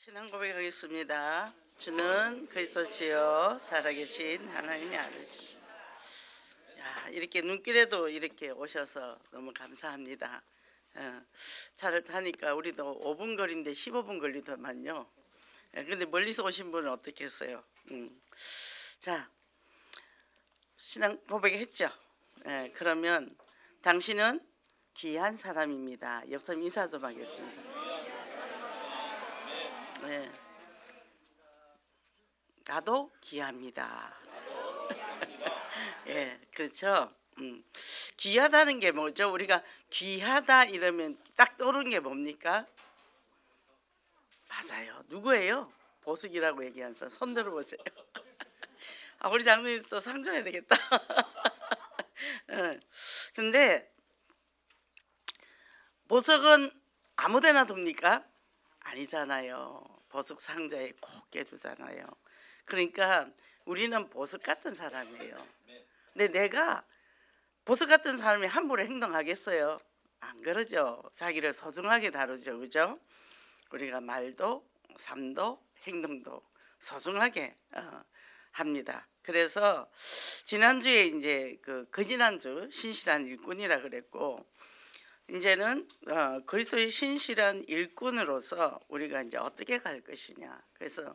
신앙 고백하겠습니다. 주는 그리스도시요 살아계신 하나님의 아버지. 야, 이렇게 눈길에도 이렇게 오셔서 너무 감사합니다. 차를 타니까 우리도 5분 거리인데 15분 걸리더만요. 근데 멀리서 오신 분은 어떻게 했어요? 자, 신앙 고백했죠. 그러면 당신은 귀한 사람입니다. 옆 사람 인사 좀 하겠습니다. 네. 나도 귀합니다. 예, 그렇죠. 귀하다는 게 뭐죠? 우리가 귀하다 이러면 딱 떠오르는 게 뭡니까? 맞아요. 누구예요? 보석이라고 얘기한 사람 손 들어보세요. 아, 우리 장로님 또 상정해야 되겠다. 근데 보석은 아무데나 둡니까? 아니잖아요. 보석 상자에 꼭 깨두잖아요. 그러니까 우리는 보석 같은 사람이에요. 근데 내가 보석 같은 사람이 함부로 행동하겠어요? 안 그러죠. 자기를 소중하게 다루죠. 그죠? 우리가 말도 삶도 행동도 소중하게 합니다. 그래서 지난주에 이제 그지난주 신실한 일꾼이라 그랬고, 이제는 그리스도의 신실한 일꾼으로서 우리가 이제 어떻게 갈 것이냐. 그래서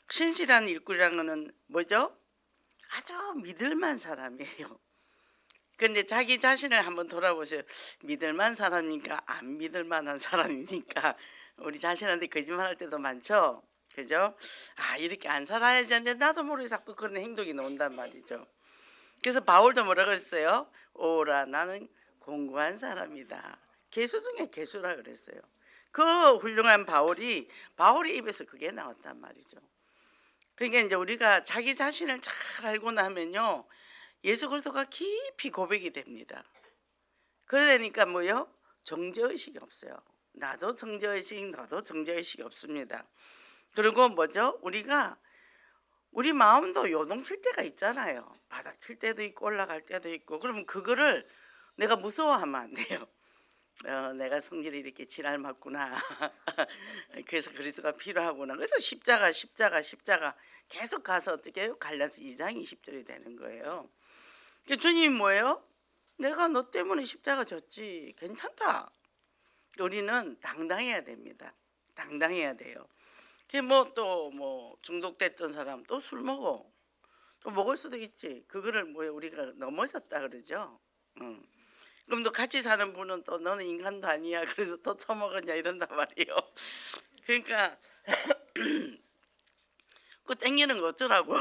신실한 일꾼이라는 것은 뭐죠? 아주 믿을만 사람이에요. 근데 자기 자신을 한번 돌아보세요. 믿을만 사람입니까? 안 믿을만한 사람입니까? 우리 자신한테 거짓말할 때도 많죠. 그죠? 아, 이렇게 안 살아야지 하는데 나도 모르게 자꾸 그런 행동이 나온단 말이죠. 그래서 바울도 뭐라 그랬어요? 오라, 나는 공고한 사람이다. 개수 중에 개수라 그랬어요. 그 훌륭한 바울의 입에서 그게 나왔단 말이죠. 그러니까 이제 우리가 자기 자신을 잘 알고 나면요, 예수 그리스도가 깊이 고백이 됩니다. 그러니까 뭐요? 정죄의식이 없어요. 나도 정죄의식, 너도 정죄의식이 없습니다. 그리고 뭐죠? 우리 마음도 요동칠 때가 있잖아요. 바닥 칠 때도 있고 올라갈 때도 있고. 그러면 그거를 내가 무서워하면 안 돼요. 내가 성질이 이렇게 지랄 맞구나. 그래서 그리스도가 필요하구나. 그래서 십자가 계속 가서 어떻게 해요? 갈라서 2장 20절이 되는 거예요. 주님이 뭐예요? 내가 너 때문에 십자가 졌지. 괜찮다. 우리는 당당해야 됩니다. 당당해야 돼요. 뭐 중독됐던 사람 또 술 먹어. 또 먹을 수도 있지. 그거를 우리가 넘어졌다 그러죠. 그럼 또 같이 사는 분은 또 너는 인간도 아니야. 그래서 또 처먹었냐 이런단 말이에요. 그러니까 그 땡기는 거 어쩌라고.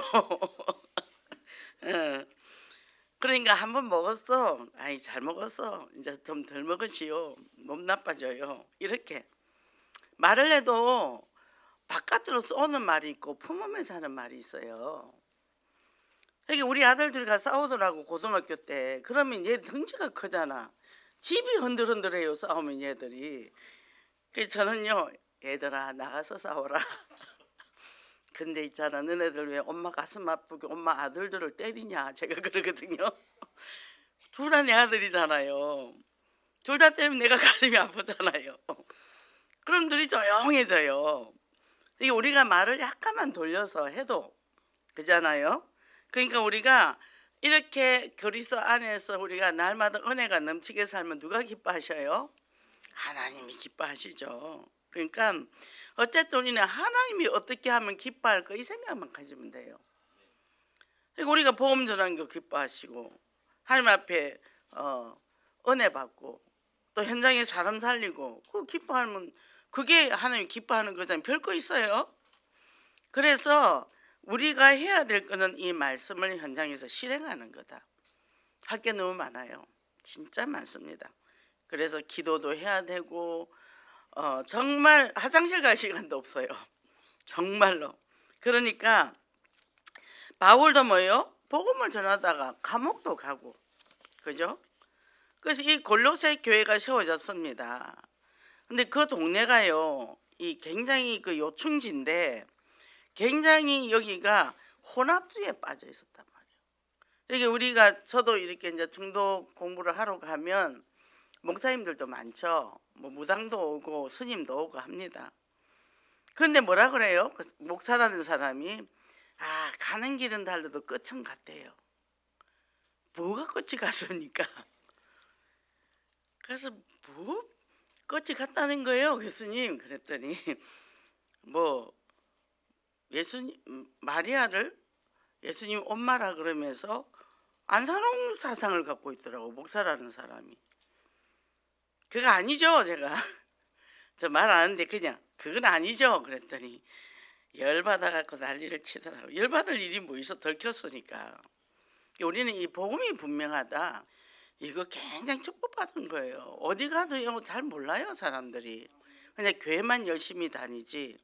그러니까 한 번 먹었어. 아이, 잘 먹었어. 이제 좀 덜 먹으시오. 몸 나빠져요. 이렇게 말을 해도 바깥으로 쏘는 말이 있고 품으면서 하는 말이 있어요. 여기 우리 아들들과 싸우더라고, 고등학교 때. 그러면 얘 덩치가 크잖아. 집이 흔들흔들해요, 싸우면 얘들이. 그래서 저는요, 얘들아 나가서 싸워라. 근데 있잖아, 너네들 왜 엄마 가슴 아프게 엄마 아들들을 때리냐, 제가 그러거든요. 둘 다 내 아들이잖아요. 둘 다 때리면 내가 가슴이 아프잖아요. 그럼 둘이 조용해져요. 이게 우리가 말을 약간만 돌려서 해도 그잖아요. 그러니까 우리가 이렇게 그리스도 안에서 우리가 날마다 은혜가 넘치게 살면 누가 기뻐하셔요? 하나님이 기뻐하시죠. 그러니까 어쨌든 우리는 하나님이 어떻게 하면 기뻐할까 이 생각만 가지면 돼요. 그러니까 우리가 복음 전하는 거 기뻐하시고 하나님 앞에 은혜 받고 또 현장에 사람 살리고 그 기뻐하면 그게 하나님 기뻐하는 거잖아요. 별거 있어요. 그래서 우리가 해야 될 거는 이 말씀을 현장에서 실행하는 거다. 할 게 너무 많아요. 진짜 많습니다. 그래서 기도도 해야 되고 정말 화장실 갈 시간도 없어요. 정말로. 그러니까 바울도 뭐예요? 복음을 전하다가 감옥도 가고, 그죠? 그래서 이 골로새 교회가 세워졌습니다. 근데 그 동네가요, 이 굉장히 그 요충지인데 굉장히 여기가 혼합주의에 빠져 있었단 말이에요. 여기 저도 이렇게 이제 중독 공부를 하러 가면 목사님들도 많죠. 뭐 무당도 오고 스님도 오고 합니다. 근데 뭐라 그래요? 그 목사라는 사람이 가는 길은 달라도 끝은 같대요. 뭐가 끝이 같습니까? 그래서 뭐 끝이 같다는 거예요, 교수님. 그랬더니 뭐 예수님 마리아를 예수님 엄마라 그러면서 안산홍 사상을 갖고 있더라고, 목사라는 사람이. 그거 아니죠, 제가. 저 말 안 하는데 그냥 그건 아니죠 그랬더니 열받아 갖고 난리를 치더라고. 열받을 일이 뭐 있어, 들켰으니까. 우리는 이 복음이 분명하다, 이거 굉장히 축복받은 거예요. 어디 가도 이런 거 잘 몰라요, 사람들이. 그냥 교회만 열심히 다니지.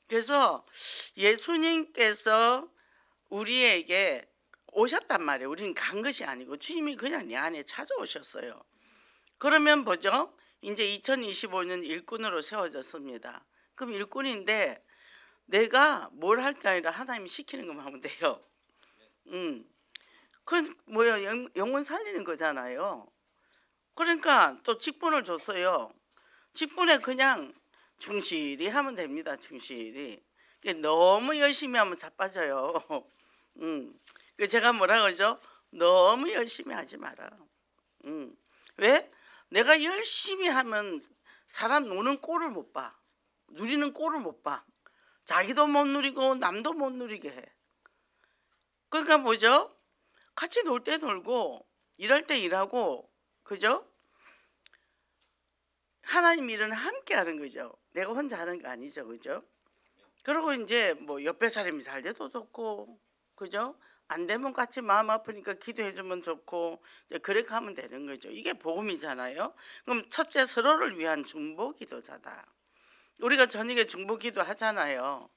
그래서 예수님께서 우리에게 오셨단 말이에요. 우리는 간 것이 아니고 주님이 그냥 내 안에 찾아오셨어요. 그러면 뭐죠? 이제 2025년 일꾼으로 세워졌습니다. 그럼 일꾼인데 내가 뭘 할 게 아니라 하나님이 시키는 것만 하면 돼요. 그건 뭐예요? 영혼 살리는 거잖아요. 그러니까 또 직분을 줬어요. 직분에 그냥 충실히 하면 됩니다. 충실히. 너무 열심히 하면 자빠져요. 제가 뭐라 그러죠? 너무 열심히 하지 마라. 왜? 내가 열심히 하면 사람 노는 꼴을 못 봐. 누리는 꼴을 못 봐. 자기도 못 누리고 남도 못 누리게 해. 그러니까 뭐죠? 같이 놀 때 놀고 일할 때 일하고, 그죠? 하나님 일은 함께 하는 거죠. 내가 혼자 하는 거 아니죠, 그죠? 그리고 이제 뭐 옆에 사람이 잘 돼도 좋고, 그죠? 안 되면 같이 마음 아프니까 기도해 주면 좋고, 이제 그렇게 하면 되는 거죠. 이게 복음이잖아요. 그럼 첫째, 서로를 위한 중보 기도자다. 우리가 저녁에 중보 기도 하잖아요.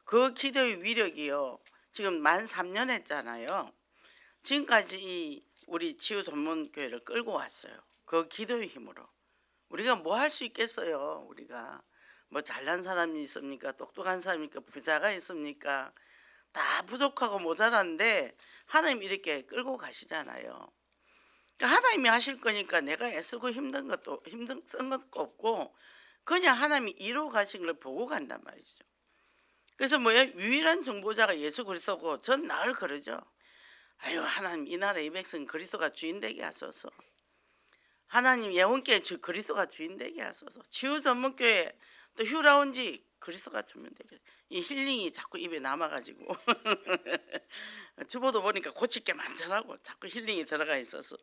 그 기도의 위력이요, 지금 만 3년 했잖아요. 지금까지 우리 치유돈문교회를 끌고 왔어요. 그 기도의 힘으로. 우리가 뭐 할 수 있겠어요. 우리가 뭐 잘난 사람이 있습니까? 똑똑한 사람이 있습니까? 부자가 있습니까? 다 부족하고 모자란데 하나님 이렇게 끌고 가시잖아요. 그러니까 하나님이 하실 거니까 내가 애쓰고 힘든 것도 쓴 것도 없고 그냥 하나님이 이루어 가신 걸 보고 간단 말이죠. 그래서 뭐예요? 유일한 정보자가 예수 그리스도고, 전 늘 그러죠. 아유, 하나님 이 나라 이 백성 그리스도가 주인 되게 하소서. 하나님 예원교회 그리스도가 주인 되게 하소서. 치유 전문교회 또 휴라운지 그리스도가 주면 되게. 이 힐링이 자꾸 입에 남아가지고 주보도 보니까 고칠 게 많더라고. 자꾸 힐링이 들어가 있어서.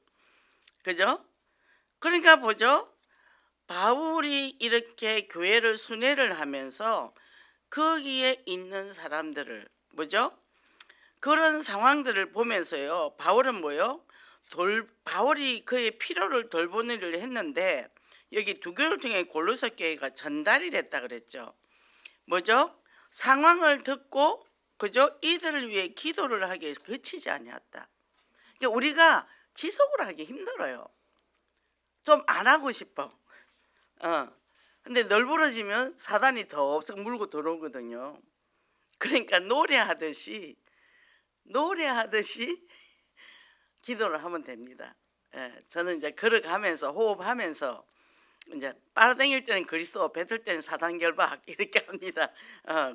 그죠? 그러니까 뭐죠? 바울이 이렇게 교회를 순회를 하면서 거기에 있는 사람들을 뭐죠? 그런 상황들을 보면서요, 바울은 뭐요? 바울이 그의 필요를 돌보는 일을 했는데, 여기 두 교회를 통해 골로새 교회가 전달이 됐다 그랬죠. 뭐죠? 상황을 듣고, 그죠? 이들을 위해 기도를 하기에 그치지 아니었다. 그러니까 우리가 지속을 하기 힘들어요. 좀 안 하고 싶어. 근데 널브러지면 사단이 더 없어 물고 들어오거든요. 그러니까 노래하듯이 기도를 하면 됩니다. 저는 이제 걸어가면서 호흡하면서 이제 빨아당길 때는 그리스도, 뱉을 때는 사단 결박 이렇게 합니다.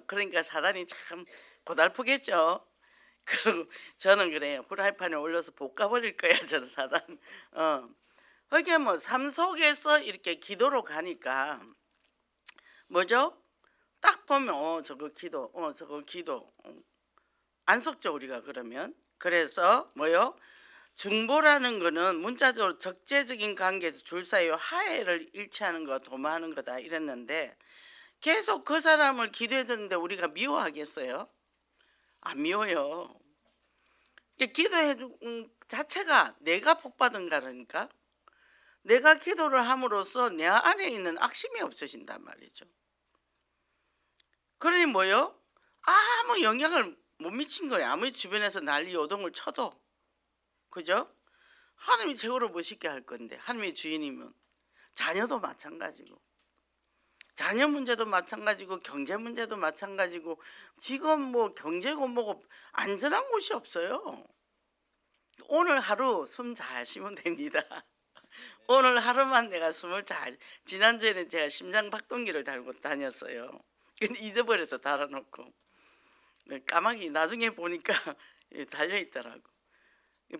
그러니까 사단이 참 고달프겠죠. 그리고 저는 그래요. 프라이팬에 올려서 볶아버릴 거야, 저는 사단. 그게 뭐 삶 속에서 이렇게 기도로 가니까 뭐죠? 딱 보면 저거 기도, 저거 기도. 안 섞죠 우리가 그러면. 그래서 뭐요? 중보라는 거는 문자적으로 적재적인 관계에서 둘 사이의 화해를 일치하는 거, 도모하는 거다 이랬는데, 계속 그 사람을 기도해 줬는데 우리가 미워하겠어요? 안 미워요. 기도해 준 자체가 내가 복받은 거라니까. 내가 기도를 함으로써 내 안에 있는 악심이 없어진단 말이죠. 그러니 뭐요? 아무 영향을 못 미친 거예요. 아무리 주변에서 난리 요동을 쳐도. 그죠? 하나님이 최고로 멋있게 할 건데, 하나님의 주인이면. 자녀도 마찬가지고, 자녀 문제도 마찬가지고, 경제 문제도 마찬가지고. 지금 뭐 경제고 뭐고 안전한 곳이 없어요. 오늘 하루 숨 잘 쉬면 됩니다. 오늘 하루만 내가 숨을 잘. 지난주에는 제가 심장 박동기를 달고 다녔어요. 근데 잊어버려서 달아놓고 까마귀 나중에 보니까 달려 있더라고.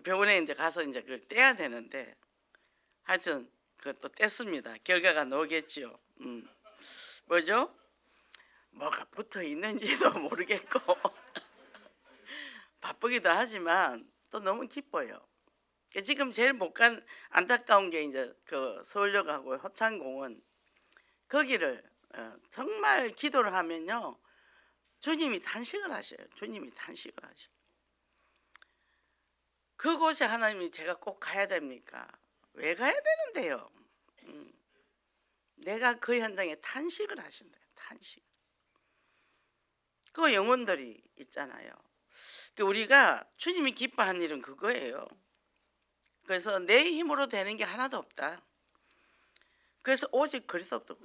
병원에 이제 가서 이제 그걸 떼야 되는데 하여튼 그것도 뗐습니다. 결과가 나오겠죠. 뭐죠? 뭐가 붙어 있는지도 모르겠고 바쁘기도 하지만 또 너무 기뻐요. 지금 제일 못 간 안타까운 게 이제 그 서울역하고 허창공원 거기를 정말 기도를 하면요 주님이 탄식을 하셔요. 주님이 탄식을 하셔요. 그곳에 하나님이 제가 꼭 가야 됩니까? 왜 가야 되는데요? 내가 그 현장에 탄식을 하신대요. 탄식. 그 영혼들이 있잖아요. 우리가 주님이 기뻐하는 일은 그거예요. 그래서 내 힘으로 되는 게 하나도 없다. 그래서 오직 그리스도.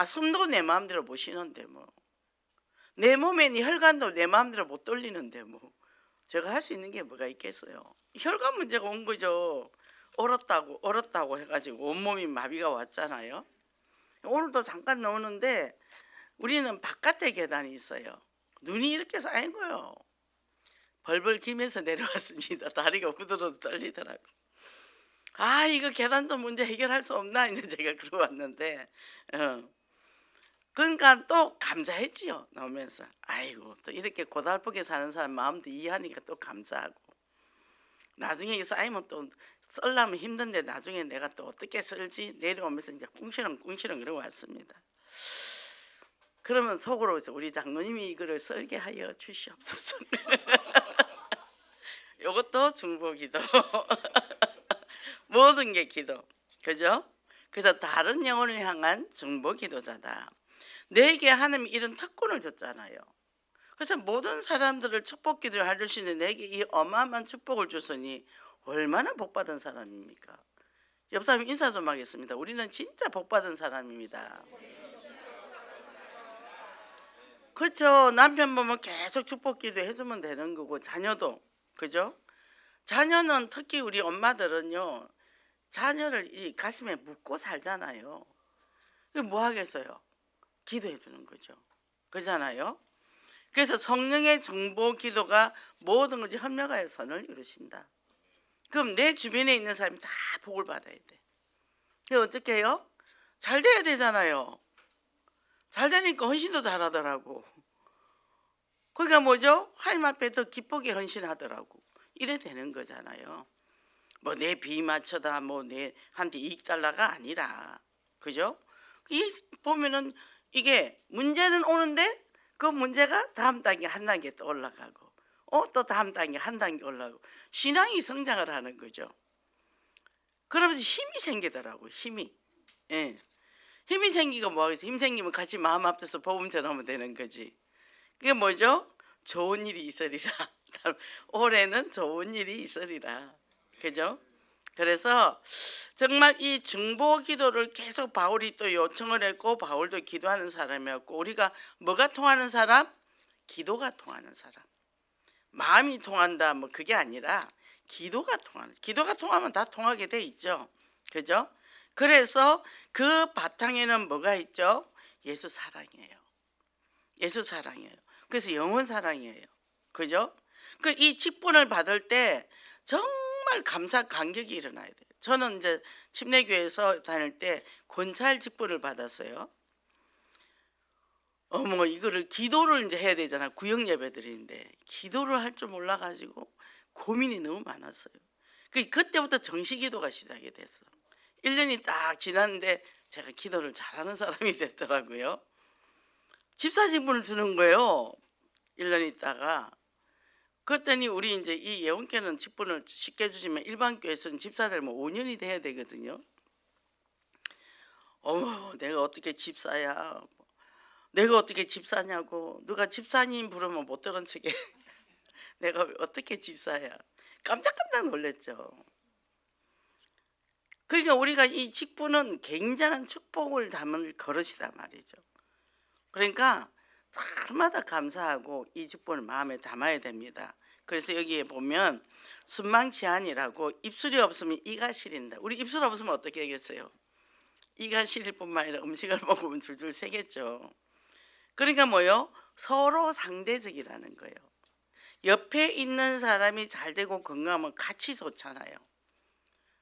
숨도 내 마음대로 못 쉬는데 뭐. 내 몸에 있는 혈관도 내 마음대로 못 돌리는데 뭐. 제가 할 수 있는 게 뭐가 있겠어요. 혈관 문제가 온 거죠. 얼었다고 해가지고 온몸이 마비가 왔잖아요. 오늘도 잠깐 나오는데 우리는 바깥에 계단이 있어요. 눈이 이렇게 쌓인 거예요. 벌벌 기면서 내려왔습니다. 다리가 후들후들 떨리더라고. 이거 계단도 문제 해결할 수 없나 이제 제가 그러고 왔는데 그러니까 또 감사했지요. 나오면서 아이고 또 이렇게 고달프게 사는 사람 마음도 이해하니까 또 감사하고 나중에 이 쌓이면 또 썰려면 힘든데 나중에 내가 또 어떻게 쓸지 내려오면서 이제 꿍시렁 그러고 왔습니다. 그러면 속으로 우리 장로님이 이거를 썰게 하여 주시옵소서. 이것도 중보기도. 모든 게 기도. 그죠? 그래서 다른 영혼을 향한 중보기도자다. 내게 하나님이 이런 특권을 줬잖아요. 그래서 모든 사람들을 축복기도를 해줄 수 있는 내게 이 어마어마한 축복을 줬으니 얼마나 복받은 사람입니까? 옆 사람 인사 좀 하겠습니다. 우리는 진짜 복받은 사람입니다. 그렇죠. 남편 보면 계속 축복기도 해주면 되는 거고 자녀도 그죠? 자녀는 특히 우리 엄마들은요 자녀를 이 가슴에 묻고 살잖아요. 뭐 하겠어요? 기도해 주는 거죠. 그렇잖아요. 그래서 성령의 중보 기도가 모든 것이 협력하여 선을 이루신다. 그럼 내 주변에 있는 사람이 다 복을 받아야 돼. 그래서 어떻게 해요? 잘 돼야 되잖아요. 잘 되니까 헌신도 잘하더라고. 그러니까 뭐죠? 하나님 앞에 더 기쁘게 헌신하더라고. 이래 되는 거잖아요. 뭐 내 비 맞춰다 뭐 내한테 이익 달라가 아니라 그죠? 이 보면은 이게 문제는 오는데 그 문제가 다음 단계 한 단계 또 올라가고 또 다음 단계 한 단계 올라가고 신앙이 성장을 하는 거죠. 그러면서 힘이 생기더라고. 힘이. 예. 힘이 생기고 뭐 하겠어. 힘 생기면 같이 마음 앞에서 복음 전하면 되는 거지. 그게 뭐죠? 좋은 일이 있으리라. 올해는 좋은 일이 있으리라. 그죠? 그래서 정말 이 중보 기도를 계속 바울이 또 요청을 했고 바울도 기도하는 사람이었고 우리가 뭐가 통하는 사람? 기도가 통하는 사람. 마음이 통한다 뭐 그게 아니라 기도가 통하면 다 통하게 돼 있죠. 그죠? 그래서 그 바탕에는 뭐가 있죠? 예수 사랑이에요. 예수 사랑이에요. 그래서 영혼 사랑이에요. 그죠? 이 직분을 받을 때 정말 감사 감격이 일어나야 돼요. 저는 이제 침례교회에서 다닐 때 권찰 직분을 받았어요. 이거를 기도를 이제 해야 되잖아. 구역 예배드리는데 기도를 할 줄 몰라가지고 고민이 너무 많았어요. 그때부터 정식 기도가 시작이 됐어. 1년이 딱 지났는데 제가 기도를 잘하는 사람이 됐더라고요. 집사 직분을 주는 거예요. 1년 있다가. 그랬더니 우리 이제 이 예원교는 직분을 쉽게 주지만 일반 교회에서는 집사들 뭐 5년이 돼야 되거든요. 내가 어떻게 집사야? 내가 어떻게 집사냐고. 누가 집사님 부르면 못 들은 척해. 내가 어떻게 집사야? 깜짝깜짝 놀랐죠. 그러니까 우리가 이 직분은 굉장한 축복을 담을 그릇이다 말이죠. 그러니까 날마다 감사하고 이 직분을 마음에 담아야 됩니다. 그래서 여기에 보면 순망치안이라고 입술이 없으면 이가 시린다. 우리 입술 없으면 어떻게 하겠어요? 이가 시릴 뿐만 아니라 음식을 먹으면 줄줄 새겠죠. 그러니까 뭐요? 서로 상대적이라는 거예요. 옆에 있는 사람이 잘 되고 건강하면 같이 좋잖아요.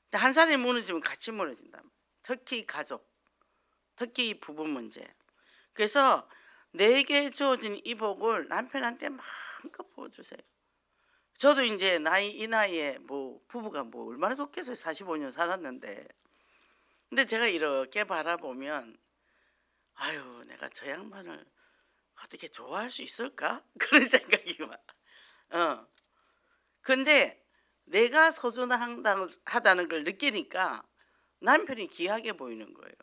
근데 한 사람이 무너지면 같이 무너진다. 특히 가족, 특히 부부 문제. 그래서 내게 주어진 이 복을 남편한테 마음껏 부어주세요. 저도 이제 이 나이에 뭐 부부가 뭐 얼마나 좋겠어요. 45년 살았는데. 근데 제가 이렇게 바라보면 아유, 내가 저 양반을 어떻게 좋아할 수 있을까? 그런 생각이 와. 근데 내가 소중하다는 걸 느끼니까 남편이 귀하게 보이는 거예요.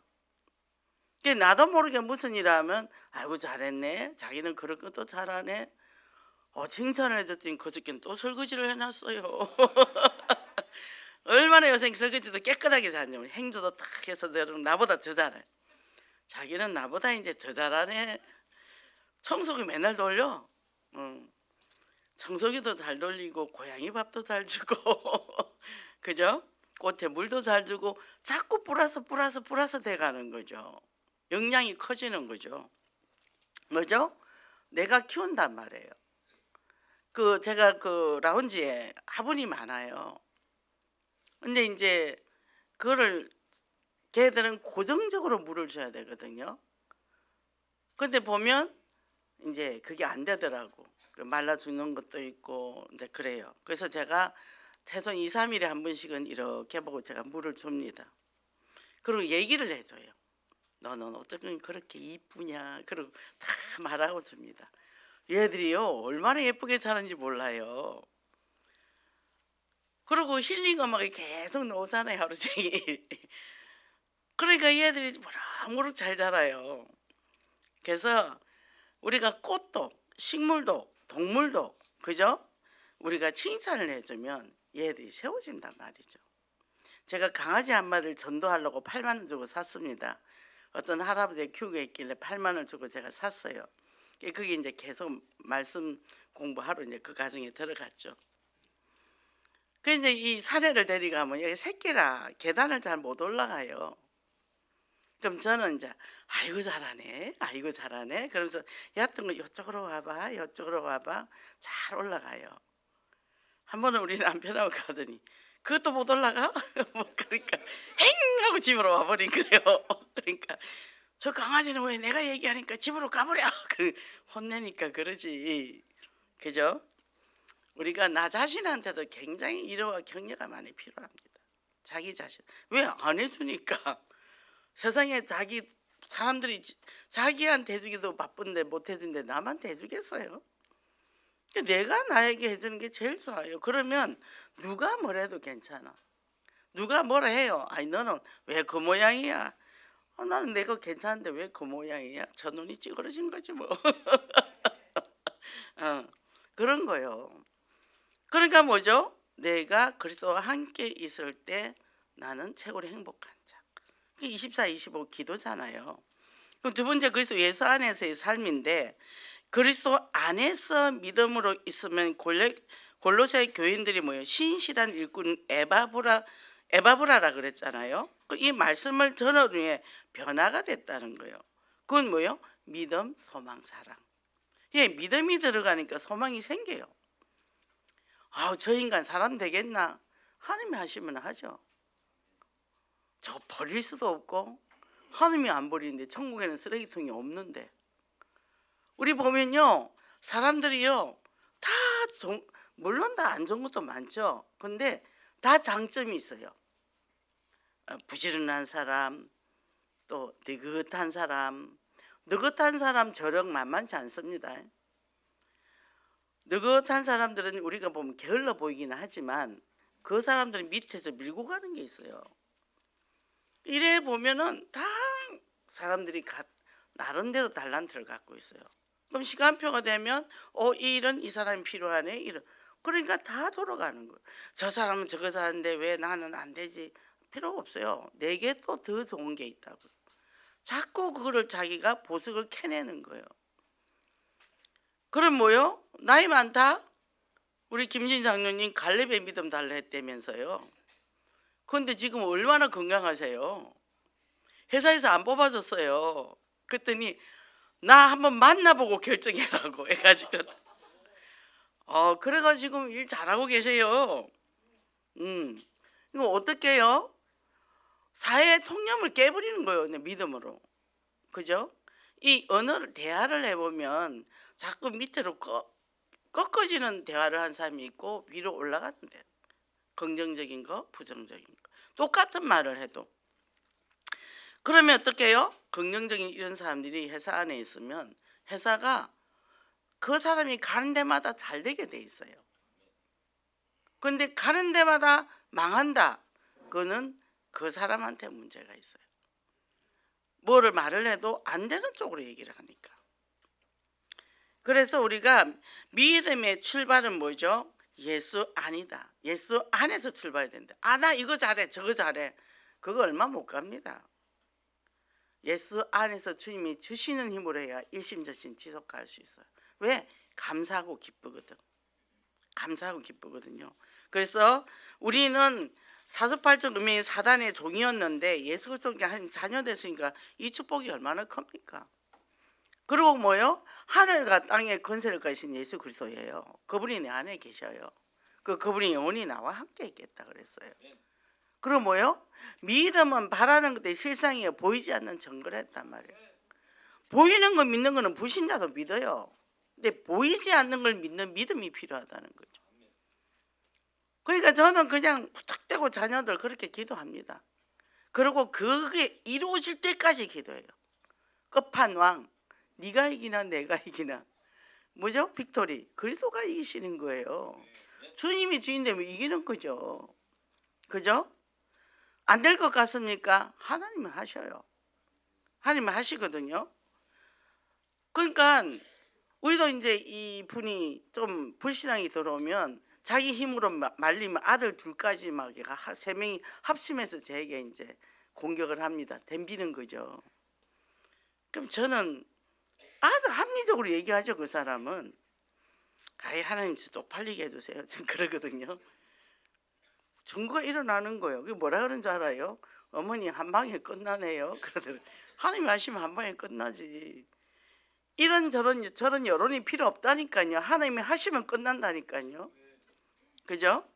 나도 모르게 무슨 일 하면 아이고 잘했네. 자기는 그런 것도 잘하네. 칭찬을 해줬더니 그저께는 또 설거지를 해놨어요. 얼마나 요새 설거지도 깨끗하게 잘하냐고. 행주도 딱 해서 나보다 더 잘해. 자기는 나보다 이제 더 잘하네. 청소기 맨날 돌려. 청소기도 잘 돌리고 고양이 밥도 잘 주고 그죠? 꽃에 물도 잘 주고 자꾸 뿌려서 돼가는 거죠. 영양이 커지는 거죠. 뭐죠? 내가 키운단 말이에요. 제가 라운지에 화분이 많아요. 근데 이제 그거를 걔들은 고정적으로 물을 줘야 되거든요. 근데 보면 이제 그게 안 되더라고. 말라 죽는 것도 있고 이제 그래요. 그래서 제가 최소 2, 3일에 한 번씩은 이렇게 보고 제가 물을 줍니다. 그리고 얘기를 해줘요. 너는 어떻게 그렇게 이쁘냐. 그리고 다 말하고 줍니다. 얘들이요 얼마나 예쁘게 자는지 몰라요. 그리고 힐링 음악이 계속 나오잖아요. 하루 종일. 그러니까 얘들이 무럭무럭 잘 자라요. 그래서 우리가 꽃도 식물도 동물도 그죠? 우리가 칭찬을 해주면 얘들이 세워진단 말이죠. 제가 강아지 한 마리를 전도하려고 8만 원 주고 샀습니다. 어떤 할아버지가 키우고 있길래 8만 원 주고 제가 샀어요. 그게 이제 계속 말씀 공부하러 이제 그 과정에 들어갔죠. 그 이제 이 사례를 데리가면 여기 새끼라 계단을 잘 못 올라가요. 그럼 저는 이제 아이고 잘하네 그러면서 얕은 거 이쪽으로 와봐 잘 올라가요. 한 번은 우리 남편하고 가더니 그것도 못 올라가? 뭐 그러니까 행 하고 집으로 와버린 거예요. 그러니까 저 강아지는 왜 내가 얘기하니까 집으로 가버려. 혼내니까 그러지. 그죠? 우리가 나 자신한테도 굉장히 위로와 격려가 많이 필요합니다. 자기 자신 왜 안 해주니까. 세상에 사람들이 자기한테 해주기도 바쁜데 못 해준데 남한테 해주겠어요? 내가 나에게 해주는 게 제일 좋아요. 그러면 누가 뭐래도 괜찮아. 누가 뭐라 해요. 아니 너는 왜 그 모양이야? 나는 내가 괜찮은데 왜 그 모양이야? 저 눈이 찌그러진 거지 뭐. 그런 거요. 그러니까 뭐죠? 내가 그리스도와 함께 있을 때 나는 최고로 행복한 자. 24, 25 기도잖아요. 그럼 두 번째 그리스도 예수 안에서의 삶인데 그리스도 안에서 믿음으로 있으면 골로새 교인들이 뭐예요? 신실한 일꾼 에바브라라 그랬잖아요. 이 말씀을 전하기 위해 변화가 됐다는 거예요. 그건 뭐예요? 믿음, 소망, 사랑. 예, 믿음이 들어가니까 소망이 생겨요. 저 인간 사람 되겠나? 하나님이 하시면 하죠. 저 버릴 수도 없고 하나님이 안 버리는데 천국에는 쓰레기통이 없는데 우리 보면요 사람들이요 다 물론 다 안 좋은 것도 많죠. 근데 다 장점이 있어요. 부지런한 사람 또 느긋한 사람 저력 만만치 않습니다. 느긋한 사람들은 우리가 보면 게을러 보이기는 하지만 그 사람들은 밑에서 밀고 가는 게 있어요. 이래 보면은 다 사람들이 나름대로 달란트를 갖고 있어요. 그럼 시간표가 되면 이 일은 이 사람이 필요하네 이런. 그러니까 다 돌아가는 거예요. 저 사람은 저거 사는데 왜 나는 안 되지? 필요가 없어요. 내게 또 더 좋은 게 있다고. 자꾸 그거를 자기가 보석을 캐내는 거예요. 그럼 뭐요? 나이 많다? 우리 김진 장로님 갈렙의 믿음 달라 했다면서요. 그런데 지금 얼마나 건강하세요? 회사에서 안 뽑아줬어요. 그랬더니 나 한번 만나보고 결정해라고 해가지고 그래가지고 일 잘하고 계세요. 이거 어떻게 해요? 사회의 통념을 깨버리는 거예요. 내 믿음으로. 그죠? 이 언어를 대화를 해보면 자꾸 밑으로 꺾어지는 대화를 한 사람이 있고 위로 올라가는데 긍정적인 거, 부정적인 거 똑같은 말을 해도 그러면 어떻게 해요? 긍정적인 이런 사람들이 회사 안에 있으면 회사가 그 사람이 가는 데마다 잘 되게 돼 있어요. 근데 가는 데마다 망한다. 그거는 그 사람한테 문제가 있어요. 뭐를 말을 해도 안 되는 쪽으로 얘기를 하니까. 그래서 우리가 믿음의 출발은 뭐죠? 예수 아니다. 예수 안에서 출발해야 된다. 나 이거 잘해 저거 잘해. 그거 얼마 못 갑니다. 예수 안에서 주님이 주시는 힘으로 해야 일심전심 지속할 수 있어요. 왜? 감사하고 기쁘거든. 감사하고 기쁘거든요. 그래서 우리는 사주팔적 음행이 사단의 종이었는데 예수 그리스도께 한 자녀 됐으니까 이 축복이 얼마나 큽니까? 그리고 뭐요? 하늘과 땅의 권세를 가진 예수 그리스도예요. 그분이 내 안에 계셔요. 그분이 영원히 나와 함께 있겠다 그랬어요. 그리고 뭐요? 믿음은 바라는 것들이 실상이요 보이지 않는 증거를 했단 말이에요. 보이는 거 믿는 거는 불신자도 믿어요. 근데 보이지 않는 걸 믿는 믿음이 필요하다는 거죠. 그러니까 저는 그냥 부탁되고 자녀들 그렇게 기도합니다. 그리고 그게 이루어질 때까지 기도해요. 끝판왕 네가 이기나 내가 이기나 뭐죠? 빅토리 그리스도가 이기시는 거예요. 주님이 주인 되면 이기는 거죠. 그죠? 안 될 것 같습니까? 하나님은 하셔요. 하나님은 하시거든요. 그러니까 우리도 이제 이 분이 좀 불신앙이 들어오면 자기 힘으로 말리면 아들 둘까지 막 세 명이 합심해서 제게 이제 공격을 합니다. 덤비는 거죠. 그럼 저는 아주 합리적으로 얘기하죠. 그 사람은 하나님 쪽팔리게 해주세요. 전 그러거든요. 증거가 일어나는 거예요. 그게 뭐라 그런 줄 알아요? 어머니 한 방에 끝나네요. 그러더라고요. 하나님이 하시면 한 방에 끝나지. 이런 저런 여론이 필요 없다니까요. 하나님이 하시면 끝난다니까요. 그죠?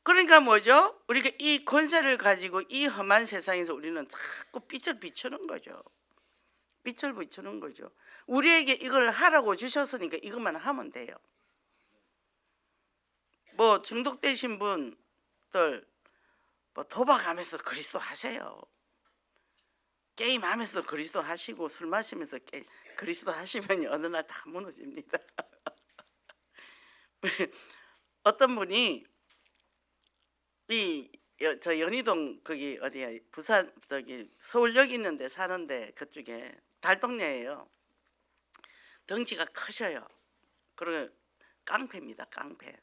그러니까 뭐죠? 우리가 이 권세를 가지고 이 험한 세상에서 우리는 자꾸 빛을 비추는 거죠. 빛을 비추는 거죠. 우리에게 이걸 하라고 주셨으니까 이것만 하면 돼요. 뭐 중독되신 분들 뭐 도박하면서 그리스도 하세요. 게임하면서 그리스도 하시고 술 마시면서 그리스도 하시면 어느 날 다 무너집니다. 어떤 분이 저 연희동 거기 어디야 부산 저기 서울역 있는데 사는데 그쪽에 달동네예요. 덩치가 크셔요. 그리고 깡패입니다. 깡패.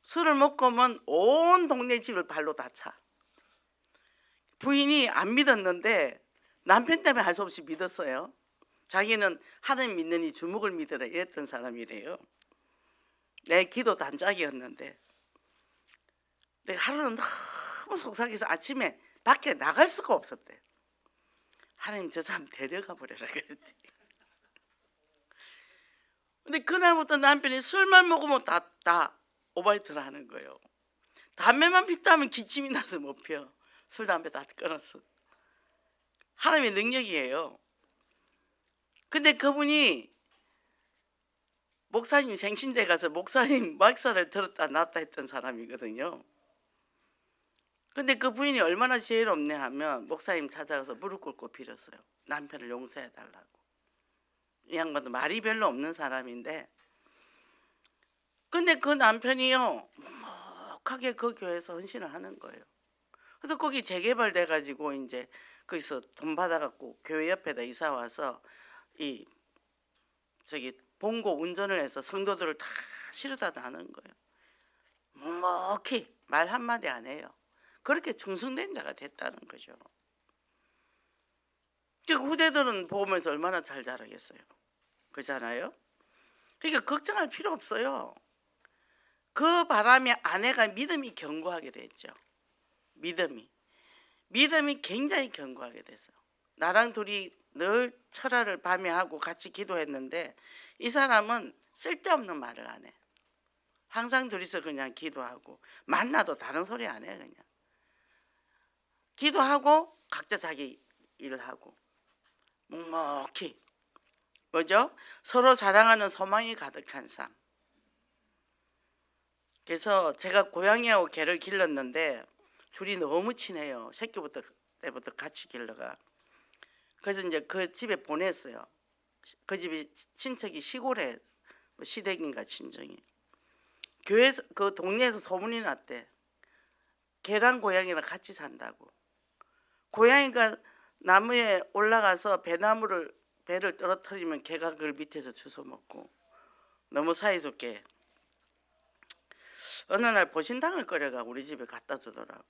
술을 먹고 오면 온 동네 집을 발로 다 차. 부인이 안 믿었는데 남편 때문에 할 수 없이 믿었어요. 자기는 하나님 믿느니 주목을 믿으라 이랬던 사람이래요. 내 기도 단짝이었는데 내가 하루는 너무 속삭여서 아침에 밖에 나갈 수가 없었대. 하나님 저 사람 데려가 버려라 그랬대. 근데 그날부터 남편이 술만 먹으면 다 오바이트를 하는 거예요. 담배만 피다면 기침이 나서 못 펴. 술 담배 다 끊었어. 하나님의 능력이에요. 근데 그분이 목사님 생신대 가서 목사님 말씀을 들었다 놨다 했던 사람이거든요. 근데 그 부인이 얼마나 지혜롭네 하면 목사님 찾아가서 무릎 꿇고 빌었어요. 남편을 용서해 달라고. 이 양반도 말이 별로 없는 사람인데 근데 그 남편이요 묵묵하게 그 교회에서 헌신을 하는 거예요. 그래서 거기 재개발돼 가지고 이제 거기서 돈 받아갖고 교회 옆에다 이사 와서 이 저기 봉고 운전을 해서 성도들을 다 실어다 나는 거예요. 묵묵히 말 한마디 안 해요. 그렇게 충성된 자가 됐다는 거죠. 그 후대들은 보면서 얼마나 잘 자라겠어요. 그렇잖아요. 그러니까 걱정할 필요 없어요. 그 바람에 아내가 믿음이 견고하게 됐죠. 믿음이 굉장히 견고하게 됐어요. 나랑 둘이 늘 철야를 밤에 하고 같이 기도했는데 이 사람은 쓸데없는 말을 안 해. 항상 둘이서 그냥 기도하고 만나도 다른 소리 안 해. 그냥 기도하고 각자 자기 일을 하고 묵묵히 뭐죠? 서로 사랑하는 소망이 가득한 삶. 그래서 제가 고양이하고 개를 길렀는데 둘이 너무 친해요. 새끼부터 때부터 같이 길러가. 그래서 이제 그 집에 보냈어요. 그 집이 친척이 시골에 시댁인가 친정이. 교회에서 그 동네에서 소문이 났대. 개랑 고양이랑 같이 산다고. 고양이가 나무에 올라가서 배를 떨어뜨리면 개가 그걸 밑에서 주워 먹고 너무 사이좋게 어느 날 보신탕을 끓여가 우리 집에 갖다 주더라고.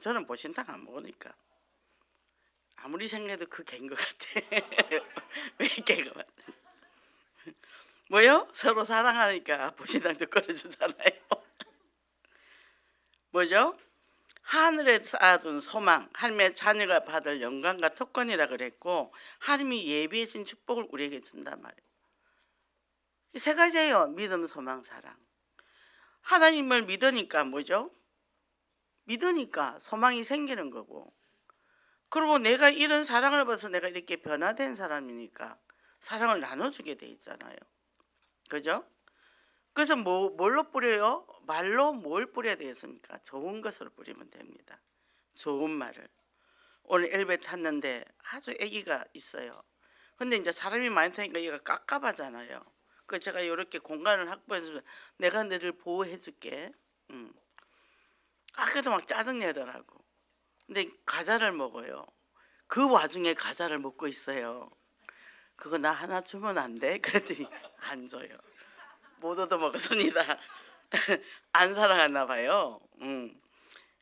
저는 보신탕 안 먹으니까 아무리 생각해도 그 개인 것 같아. 왜 개가 맞나? 뭐요? 서로 사랑하니까 보신탕도 끓여주잖아요. 뭐죠? 하늘에 쌓아둔 소망, 하나님의 자녀가 받을 영광과 특권이라 그랬고 하나님이 예비해 진 축복을 우리에게 준단 말이에요. 이 세 가지예요. 믿음, 소망, 사랑. 하나님을 믿으니까 뭐죠? 믿으니까 소망이 생기는 거고, 그리고 내가 이런 사랑을 받아서 내가 이렇게 변화된 사람이니까 사랑을 나눠주게 돼 있잖아요. 그죠? 그래서 뭘로 뿌려요? 말로 뭘 뿌려야 되겠습니까? 좋은 것을 뿌리면 됩니다. 좋은 말을. 오늘 엘베 탔는데 아주 아기가 있어요. 근데 이제 사람이 많이 타니까 얘가 깝깝하잖아요. 그래서 제가 이렇게 공간을 확보해서 내가 너를 보호해 줄게. 아까도 막 짜증내더라고. 근데 과자를 먹어요. 그 와중에 과자를 먹고 있어요. 그거 나 하나 주면 안 돼? 그랬더니 안 줘요. 못 얻어먹었습니다. 안 사랑하나 봐요.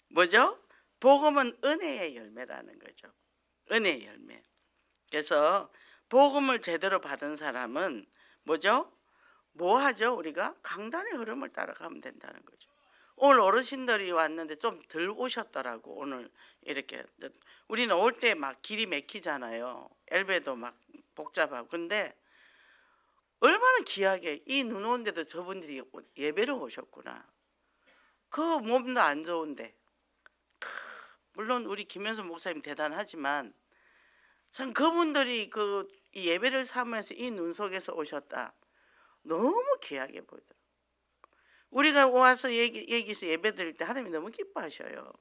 뭐죠? 복음은 은혜의 열매라는 거죠. 은혜의 열매. 그래서 복음을 제대로 받은 사람은 뭐죠? 뭐 하죠? 우리가 강단의 흐름을 따라가면 된다는 거죠. 오늘 어르신들이 왔는데 좀 덜 오셨더라고. 오늘 이렇게 우리는 올 때 막 길이 막히잖아요. 엘베도 막 복잡하고. 근데 얼마나 귀하게 이 눈 오는데도 저분들이 예배를 오셨구나. 그 몸도 안 좋은데 물론 우리 김현수 목사님 대단하지만 참 그분들이 이 예배를 삼으면서 이 눈 속에서 오셨다. 너무 귀하게 보이더라고요. 우리가 와서 여기서 예배 드릴 때 하나님이 너무 기뻐하셔요.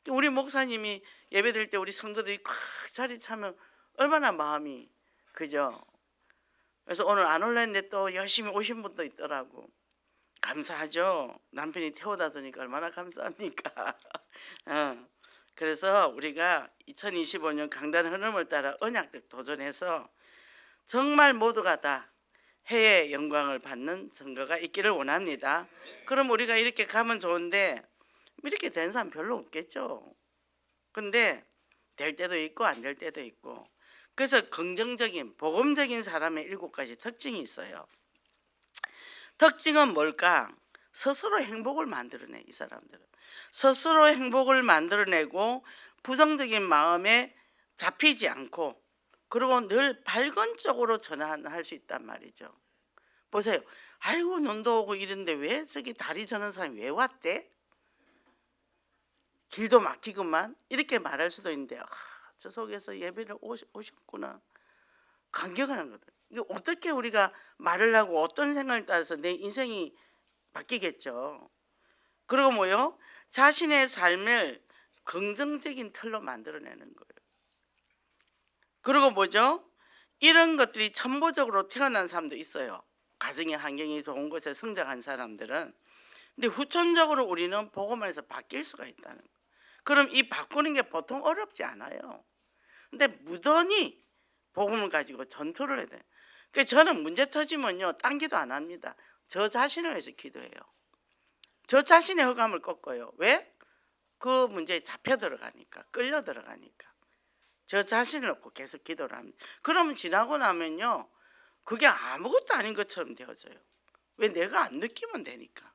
우리 목사님이 예배 드릴 때 우리 성도들이 꽉 자리 차면 얼마나 마음이 그죠? 그래서 오늘 안 올랐는데 또 열심히 오신 분도 있더라고. 감사하죠. 남편이 태워다 주니까 얼마나 감사합니까? 그래서 우리가 2025년 강단 흐름을 따라 언약적 도전해서 정말 모두가 다 해의 영광을 받는 선거가 있기를 원합니다. 그럼 우리가 이렇게 가면 좋은데 이렇게 된 사람 별로 없겠죠. 근데 될 때도 있고 안 될 때도 있고. 그래서 긍정적인 복음적인 사람의 7가지 특징이 있어요. 특징은 뭘까? 스스로 행복을 만들어내. 이 사람들은 스스로 행복을 만들어내고 부정적인 마음에 잡히지 않고, 그리고 늘 밝은 쪽으로 전환할 수 있단 말이죠. 보세요. 아이고 눈도 오고 이런데 왜 저기 다리 저는 사람이 왜 왔대? 길도 막히구만. 이렇게 말할 수도 있는데 저 속에서 예배를 오셨구나. 감격하는 거다. 이게 어떻게 우리가 말을 하고 어떤 생각을 따라서 내 인생이 바뀌겠죠. 그리고 뭐요? 자신의 삶을 긍정적인 틀로 만들어내는 거예요. 그리고 뭐죠? 이런 것들이 천부적으로 태어난 사람도 있어요. 가정의 환경이 좋은 곳에 성장한 사람들은. 근데 후천적으로 우리는 복음 안에서 바뀔 수가 있다는 거예요. 그럼 이 바꾸는 게 보통 어렵지 않아요. 근데 무던히 복음을 가지고 전투를 해야 돼요. 그래서 저는 문제 터지면요 딴 기도 안 합니다. 저 자신을 위해서 기도해요. 저 자신의 허감을 꺾어요. 왜? 그 문제에 잡혀 들어가니까, 끌려 들어가니까. 저 자신을 놓고 계속 기도를 합니다. 그러면 지나고 나면요 그게 아무것도 아닌 것처럼 되어져요. 왜? 내가 안 느끼면 되니까.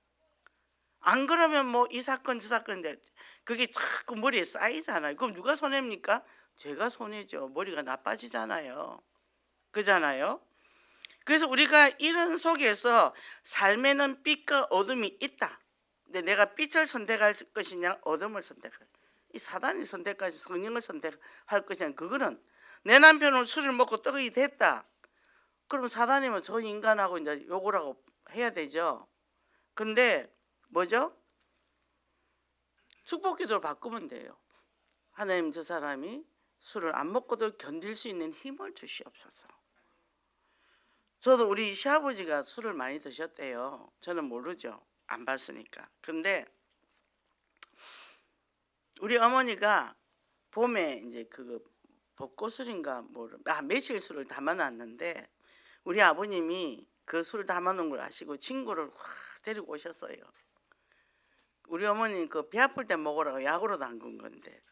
안 그러면 뭐 이 사건 저 사건인데 그게 자꾸 머리에 쌓이잖아요. 그럼 누가 손해입니까? 제가 손해죠. 머리가 나빠지잖아요. 그잖아요. 그래서 우리가 이런 속에서 삶에는 빛과 어둠이 있다. 근데 내가 빛을 선택할 것이냐 어둠을 선택할, 이 사단이 선택하지 성령을 선택할 것이냐, 그거는 내 남편은 술을 먹고 떡이 됐다. 그럼 사단이면 저 인간하고 이제 욕을 하고 해야 되죠. 근데 뭐죠? 축복기도를 바꾸면 돼요. 하나님, 저 사람이 술을 안 먹고도 견딜 수 있는 힘을 주시옵소서. 저도 우리 시아버지가 술을 많이 드셨대요. 저는 모르죠. 안 봤으니까. 근데 우리 어머니가 봄에 이제 그 벚꽃술인가 매실술을 담아놨는데 우리 아버님이 그 술 담아놓은 걸 아시고 친구를 확 데리고 오셨어요. 우리 어머니 그 배 아플 때 먹으라고 약으로 담근 건데,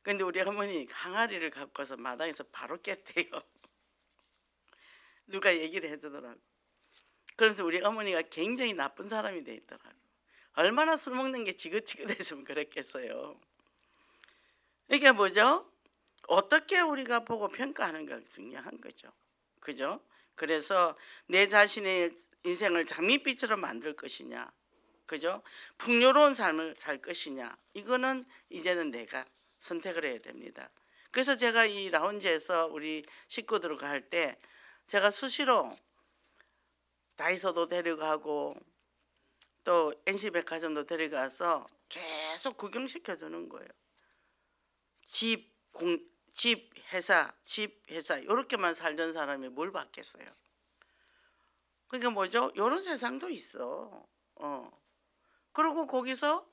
근데 우리 어머니 항아리를 갖고 와서 마당에서 바로 깼대요. 누가 얘기를 해주더라고. 그래서 우리 어머니가 굉장히 나쁜 사람이 돼 있더라고. 얼마나 술 먹는 게 지긋지긋했으면 그랬겠어요. 이게 뭐죠? 어떻게 우리가 보고 평가하는가 중요한 거죠. 그죠? 그래서 내 자신의 인생을 장밋빛으로 만들 것이냐, 그죠? 풍요로운 삶을 살 것이냐, 이거는 이제는 내가 선택을 해야 됩니다. 그래서 제가 이 라운지에서 우리 식구들과 할 때 제가 수시로 다이소도 데려가고 또 NC백화점도 데려가서 계속 구경시켜 주는 거예요. 집, 회사 이렇게만 살던 사람이 뭘 받겠어요. 그러니까 뭐죠? 이런 세상도 있어. 그리고 거기서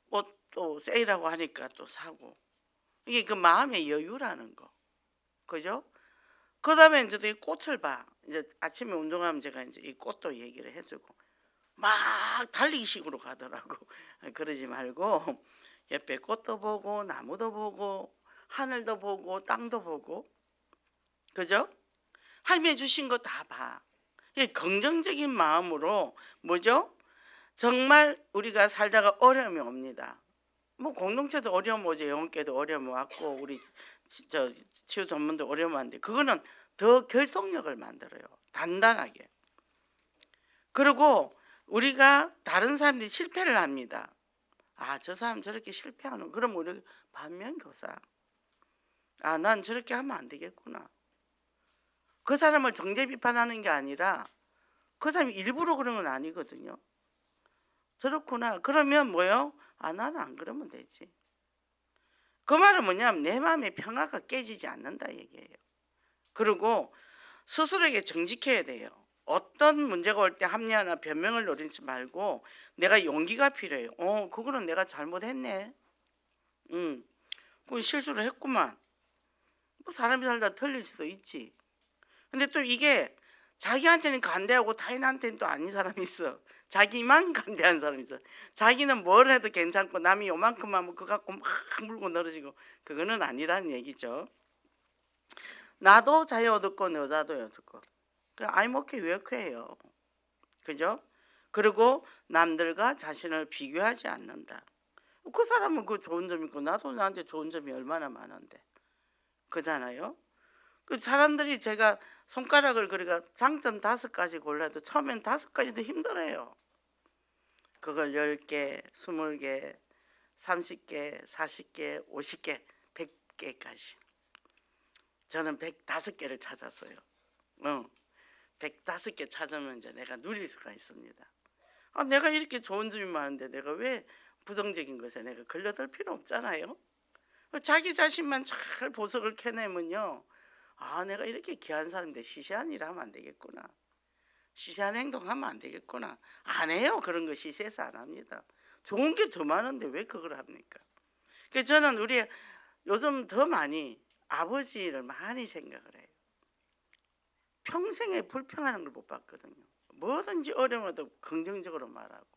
뭐 또 세일하고 하니까 또 사고, 이게 그 마음의 여유라는 거, 그죠? 그다음에 이제 이 꽃을 봐. 이제 아침에 운동하면 제가 이제 이 꽃도 얘기를 해주고 막 달리기식으로 가더라고. 그러지 말고 옆에 꽃도 보고 나무도 보고 하늘도 보고 땅도 보고, 그죠? 하나님이 주신 거 다 봐. 긍정적인 마음으로 뭐죠? 정말 우리가 살다가 어려움이 옵니다. 뭐 공동체도 어려움 오죠. 영혼께도 어려움 왔고 우리 저 치유 전문도 어려움 왔는데 그거는 더 결속력을 만들어요. 단단하게. 그리고 우리가 다른 사람들이 실패를 합니다. 아, 저 사람 저렇게 실패하는, 그럼 우리 반면교사. 아, 난 저렇게 하면 안 되겠구나. 그 사람을 정죄 비판하는 게 아니라 그 사람이 일부러 그런 건 아니거든요. 저렇구나. 그러면 뭐요? 아, 나는 안 그러면 되지. 그 말은 뭐냐면 내 마음의 평화가 깨지지 않는다 얘기예요. 그리고 스스로에게 정직해야 돼요. 어떤 문제가 올 때 합리화나 변명을 노리지 말고 내가 용기가 필요해요. 그거는 내가 잘못했네. 그건 실수를 했구만. 뭐 사람이 살다 틀릴 수도 있지. 근데 또 이게 자기한테는 간대하고 타인한테는 또 아닌 사람이 있어. 자기만 간대하는 사람이 있어. 자기는 뭘 해도 괜찮고 남이 요만큼 하면 그거 갖고 막 물고 늘어지고, 그거는 아니라는 얘기죠. 나도 자유 얻었고 여자도 얻었고. I'm okay, we're okay예요. 그죠? 그리고 남들과 자신을 비교하지 않는다. 그 사람은 그 좋은 점이 있고 나도 나한테 좋은 점이 얼마나 많은데. 그잖아요. 그 사람들이 제가 손가락을 그러니까 장점 5가지 골라도 처음엔 5가지도 힘들어요. 그걸 10개, 20개, 30개, 40개, 50개, 100개까지. 저는 105개를 찾았어요. 105개 찾으면 이제 내가 누릴 수가 있습니다. 아, 내가 이렇게 좋은 점이 많은데 내가 왜 부정적인 것에 내가 걸려들 필요 없잖아요. 자기 자신만 잘 보석을 캐내면요, 아, 내가 이렇게 귀한 사람인데 시시한 일 하면 안 되겠구나. 시시한 행동하면 안 되겠구나. 안 해요. 그런 거 시시해서 안 합니다. 좋은 게 더 많은데 왜 그걸 합니까? 그래서 저는 우리 요즘 더 많이 아버지를 많이 생각을 해요. 평생에 불평하는 걸 못 봤거든요. 뭐든지 어려워도 긍정적으로 말하고,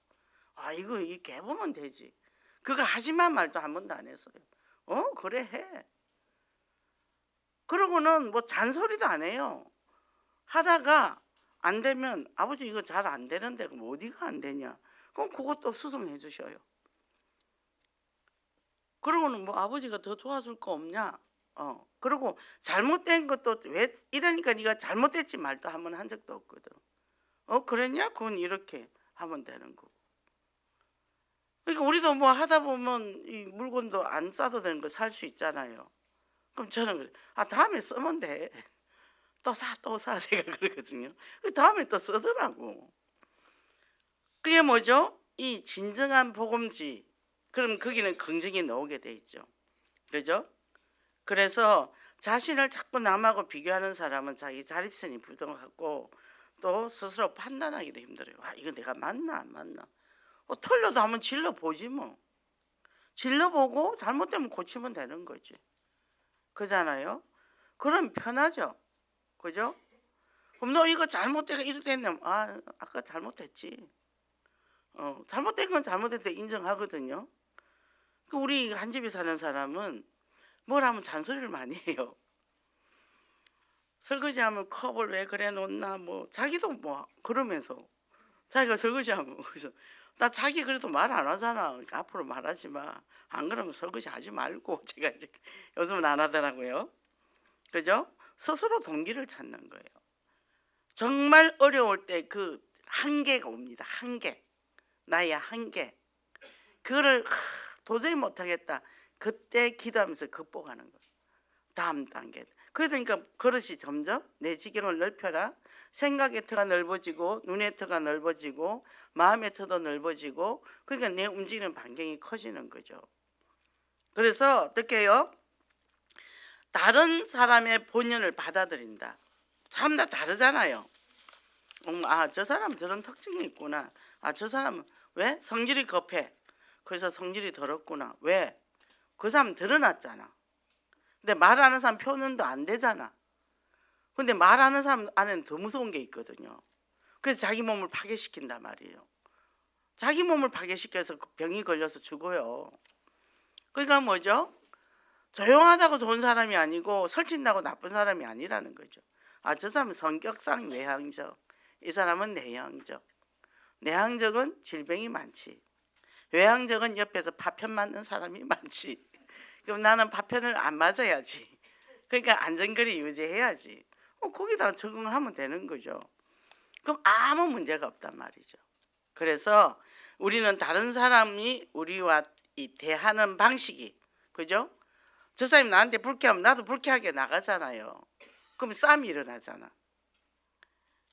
아, 이거 이렇게 해보면 되지. 그거 하지만 말도 한 번도 안 했어요. 그래 해. 그러고는 뭐 잔소리도 안 해요. 하다가 안 되면 아버지 이거 잘 안 되는데 그럼 어디가 안 되냐? 그럼 그것도 수정해 주셔요. 그러고는 뭐 아버지가 더 도와줄 거 없냐? 그리고 잘못된 것도 왜 이러니까 네가 잘못됐지 말도 한 번 한 적도 없거든. 그랬냐? 그건 이렇게 하면 되는 거고. 그러니까 우리도 뭐 하다 보면 이 물건도 안 싸도 되는 거 살 수 있잖아요. 그럼 저는 그래. 다음에 쓰면 돼. 또 사, 또 사. 제가 그러거든요. 그 다음에 또 쓰더라고. 그게 뭐죠? 이 진정한 복음지. 그럼 거기는 긍정이 나오게 돼 있죠. 그죠? 그래서 자신을 자꾸 남하고 비교하는 사람은 자기 자립심이 부족하고 또 스스로 판단하기도 힘들어요. 이거 내가 맞나 안 맞나? 틀려도 한번 질러보지 뭐. 질러보고 잘못되면 고치면 되는 거지. 그잖아요. 그럼 편하죠. 그죠? 그럼 너 이거 잘못되가 이렇게 됐냐면 아까 잘못했지. 잘못된 건 잘못했다 인정하거든요. 우리 한 집에 사는 사람은 뭘 하면 잔소리를 많이 해요. 설거지하면 컵을 왜 그래 놓나 뭐 자기도 뭐 그러면서 자기가 설거지하면 그래서 나 자기 그래도 말 안 하잖아. 그러니까 앞으로 말하지 마. 안 그러면 설거지 하지 말고 제가 이제 요즘은 안 하더라고요. 그죠? 스스로 동기를 찾는 거예요. 정말 어려울 때 그 한계가 옵니다. 한계. 나의 한계. 그거를 도저히 못하겠다. 그때 기도하면서 극복하는 거예요. 다음 단계. 그러니까 그릇이 점점 내 지경을 넓혀라. 생각의 터가 넓어지고 눈의 터가 넓어지고 마음의 터도 넓어지고 그러니까 내 움직이는 반경이 커지는 거죠. 그래서 어떻게 해요? 다른 사람의 본연을 받아들인다. 사람 다 다르잖아요. 저 사람은 저런 특징이 있구나. 저 사람은 왜? 성질이 급해. 그래서 성질이 더럽구나. 왜? 그 사람 드러났잖아. 근데 말하는 사람 표현도 안 되잖아. 근데 말하는 사람 안에는 더 무서운 게 있거든요. 그래서 자기 몸을 파괴시킨단 말이에요. 자기 몸을 파괴시켜서 병이 걸려서 죽어요. 그러니까 뭐죠? 조용하다고 좋은 사람이 아니고 설친다고 나쁜 사람이 아니라는 거죠. 저 사람은 성격상 외향적, 이 사람은 내향적. 내향적은 질병이 많지. 외향적은 옆에서 파편 맞는 사람이 많지. 그럼 나는 파편을 안 맞아야지. 그러니까 안전거리 유지해야지. 거기다 적응을 하면 되는 거죠. 그럼 아무 문제가 없단 말이죠. 그래서 우리는 다른 사람이 우리와 이 대하는 방식이, 그죠? 저 사람이 나한테 불쾌하면 나도 불쾌하게 나가잖아요. 그럼 싸움이 일어나잖아.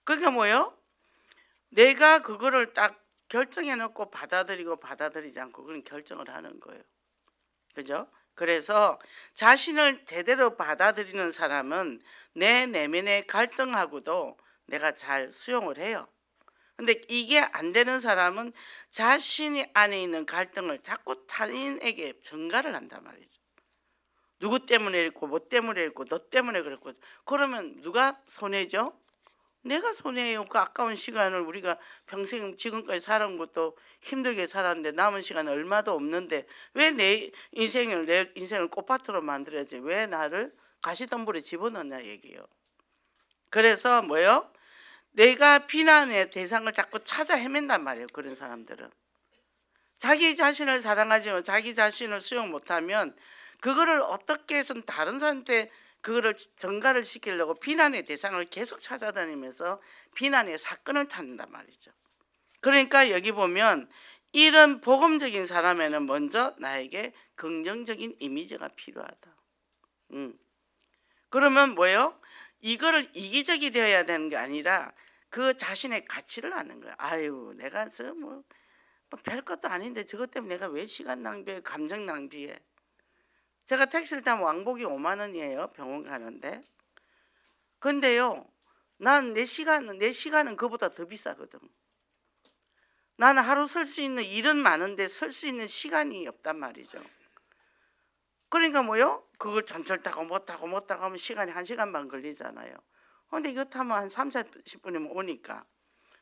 그러니까 뭐요? 내가 그거를 딱 결정해 놓고 받아들이고 받아들이지 않고 그런 결정을 하는 거예요. 그죠? 그래서 자신을 제대로 받아들이는 사람은 내 내면의 갈등하고도 내가 잘 수용을 해요. 근데 이게 안 되는 사람은 자신이 안에 있는 갈등을 자꾸 타인에게 전가를 한단 말이죠. 누구 때문에 이랬고 뭐 때문에 이랬고 너 때문에 그랬고 그러면 누가 손해죠? 내가 손해예요. 그 아까운 시간을 우리가 평생 지금까지 살아온 것도 힘들게 살았는데 남은 시간은 얼마도 없는데 왜 내 인생을 꽃밭으로 만들어야지 왜 나를 가시덤불에 집어넣냐 얘기예요. 그래서 뭐요? 내가 비난의 대상을 자꾸 찾아 헤맨단 말이에요. 그런 사람들은 자기 자신을 사랑하지만 자기 자신을 수용 못하면 그거를 어떻게 해서든 다른 사람한테 그거를 전가를 시키려고 비난의 대상을 계속 찾아다니면서 비난의 사건을 찾는단 말이죠. 그러니까 여기 보면 이런 복음적인 사람에는 먼저 나에게 긍정적인 이미지가 필요하다. 그러면 뭐예요? 이거를 이기적이 되어야 되는 게 아니라 그 자신의 가치를 아는 거예요. 아유, 내가 뭐 별것도 아닌데 저것 때문에 내가 왜 시간 낭비해, 감정 낭비해. 제가 택시를 타면 왕복이 5만 원이에요. 병원 가는데. 근데요, 난 내 시간은 그보다 더 비싸거든. 나는 하루 설 수 있는 일은 많은데 설 수 있는 시간이 없단 말이죠. 그러니까 뭐요? 그걸 전철 타고 못 타고 하면 시간이 1시간 반 걸리잖아요. 근데 이거 타면 한 3, 40분이면 오니까